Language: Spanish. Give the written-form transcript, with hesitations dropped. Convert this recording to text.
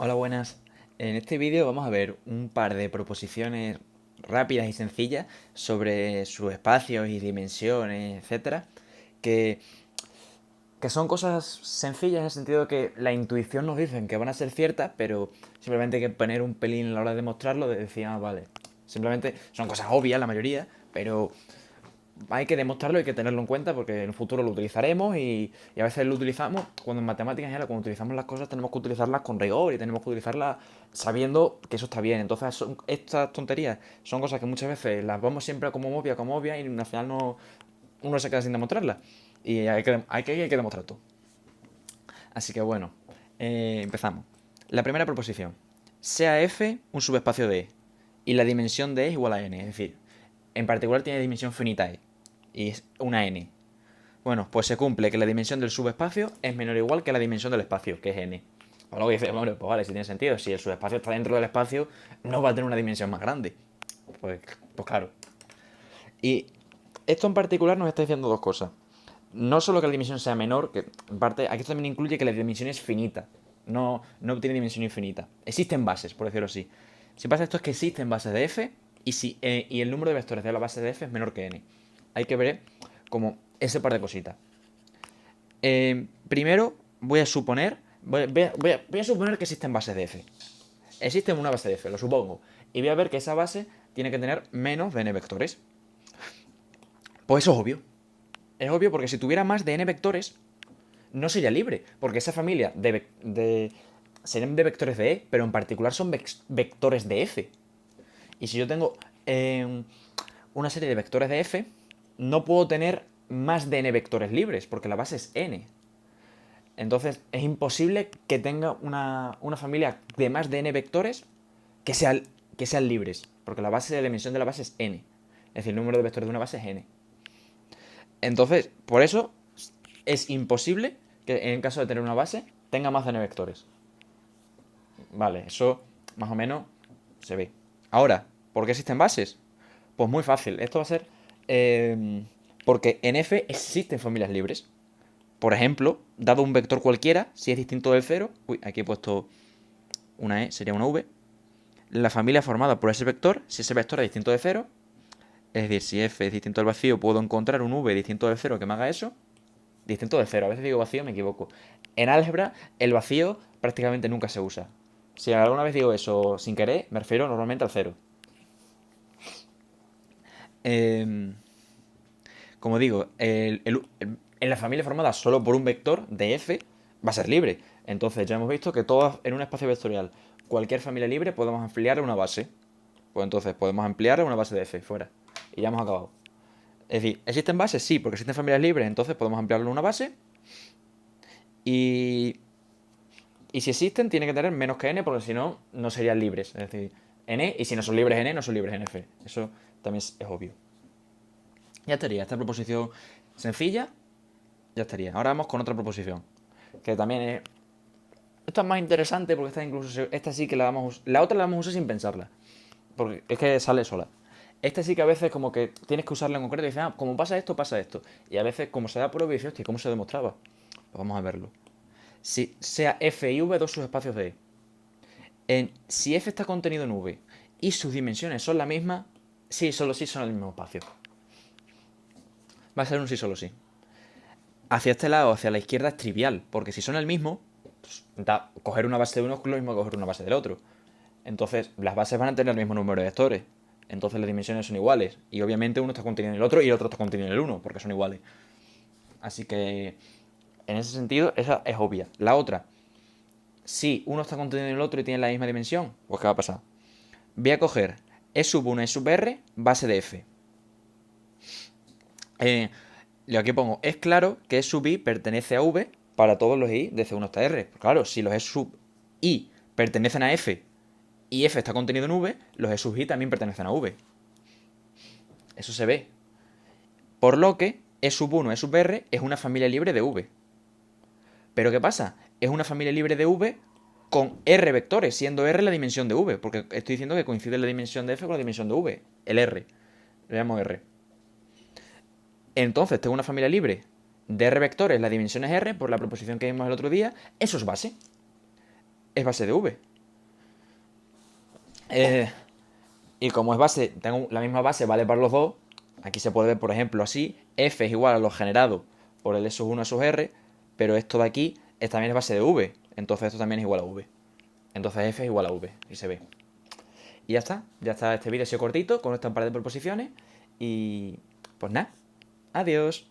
Hola, buenas. En este vídeo vamos a ver un par de proposiciones rápidas y sencillas sobre sus espacios y dimensiones, etcétera, que, que son cosas sencillas en el sentido de que la intuición nos dicen que van a ser ciertas, pero simplemente hay que poner un pelín a la hora de mostrarlo, de decir, vale. Simplemente son cosas obvias la mayoría, pero hay que demostrarlo, hay que tenerlo en cuenta porque en el futuro lo utilizaremos y a veces lo utilizamos, cuando en matemáticas en general, cuando utilizamos las cosas tenemos que utilizarlas con rigor y tenemos que utilizarlas sabiendo que eso está bien. Entonces estas tonterías son cosas que muchas veces las vamos siempre como obvia y al final no, uno se queda sin demostrarlas. Y hay que demostrar todo. Así que bueno, empezamos. La primera proposición. Sea f un subespacio de E y la dimensión de E es igual a n. Es decir, en particular tiene dimensión finita E y es una n. Bueno, pues se cumple que la dimensión del subespacio es menor o igual que la dimensión del espacio, que es n. O luego dice, bueno, pues vale, si tiene sentido. Si el subespacio está dentro del espacio, no va a tener una dimensión más grande. Pues claro. Y esto en particular nos está diciendo dos cosas. No solo que la dimensión sea menor, que en parte aquí también incluye que la dimensión es finita. No tiene dimensión infinita. Existen bases, por decirlo así. Si pasa esto es que existen bases de f y el número de vectores de la base de f es menor que n. Hay que ver como ese par de cositas. Primero voy a suponer voy a suponer que existen bases de f. Existe una base de f, lo supongo. Y voy a ver que esa base tiene que tener menos de n vectores. Pues eso es obvio. Es obvio porque si tuviera más de n vectores, no sería libre. Porque esa familia serían de vectores de E, pero en particular son vectores de F. Y si yo tengo una serie de vectores de F, no puedo tener más de n vectores libres, porque la base es n. Entonces es imposible que tenga una familia de más de n vectores que sean libres, porque la dimensión de la base es n. Es decir, el número de vectores de una base es n. Entonces, por eso es imposible que en caso de tener una base tenga más de n vectores. Vale, eso más o menos se ve. Ahora, ¿por qué existen bases? Pues muy fácil. Esto va a ser porque en F existen familias libres. Por ejemplo, dado un vector cualquiera, si es distinto del cero, aquí he puesto una E, sería una V, la familia formada por ese vector, si ese vector es distinto de cero, es decir, si F es distinto del vacío, puedo encontrar un V distinto del cero que me haga eso, distinto del cero, a veces digo vacío, me equivoco. En álgebra, el vacío prácticamente nunca se usa. Si alguna vez digo eso sin querer, me refiero normalmente al cero. Eh, como digo, en la familia formada solo por un vector de f va a ser libre. Entonces ya hemos visto que todas en un espacio vectorial, cualquier familia libre podemos ampliar a una base. Pues entonces podemos ampliar a una base de f fuera. Y ya hemos acabado. Es decir, ¿existen bases? Sí, porque existen familias libres, entonces podemos ampliarlo a una base. Y, y si existen, tiene que tener menos que n, porque si no, no serían libres. Es decir, n, y si no son libres en n, no son libres en f. Eso también es obvio. Ya estaría, esta proposición sencilla, ya estaría. Ahora vamos con otra proposición, que también es... Esta es más interesante porque esta sí que la otra la vamos a usar sin pensarla, porque es que sale sola. Esta sí que a veces como que tienes que usarla en concreto y dices, como pasa esto, pasa esto. Y a veces como se da prueba y dices, hostia, ¿cómo se demostraba? Pues vamos a verlo. Si sea f y v dos subespacios de E. Si f está contenido en v y sus dimensiones son la misma, sí, solo sí son el mismo espacio. Va a ser un sí, solo sí. Hacia este lado, hacia la izquierda, es trivial, porque si son el mismo, pues, coger una base de uno es lo mismo que coger una base del otro. Entonces, las bases van a tener el mismo número de vectores. Entonces, las dimensiones son iguales. Y obviamente uno está contenido en el otro y el otro está contenido en el uno, porque son iguales. Así que, en ese sentido, esa es obvia. La otra, si uno está contenido en el otro y tiene la misma dimensión, pues ¿qué va a pasar? Voy a coger E sub 1, E sub R, base de F. Eh, Yo aquí pongo, es claro que E sub i pertenece a V para todos los i de C1 hasta R. Claro, si los E sub i pertenecen a F y F está contenido en V, los E sub i también pertenecen a V. Eso se ve. Por lo que E sub 1, E sub R es una familia libre de V. Pero ¿qué pasa? Es una familia libre de V con R vectores, siendo R la dimensión de V, porque estoy diciendo que coincide la dimensión de F con la dimensión de V, el R. Le llamo R. Entonces tengo una familia libre de R vectores, la dimensión es R, por la proposición que vimos el otro día, eso es base. Es base de V. Eh, y como es base, tengo la misma base, vale para los dos. Aquí se puede ver, por ejemplo, así. F es igual a lo generado por el E sub 1 sub R. Pero esto de aquí también es base de V. Entonces esto también es igual a V. Entonces F es igual a V. Y se ve. Y ya está. Ya está. Este vídeo ha sido cortito con esta par de proposiciones. Y pues nada. Adiós.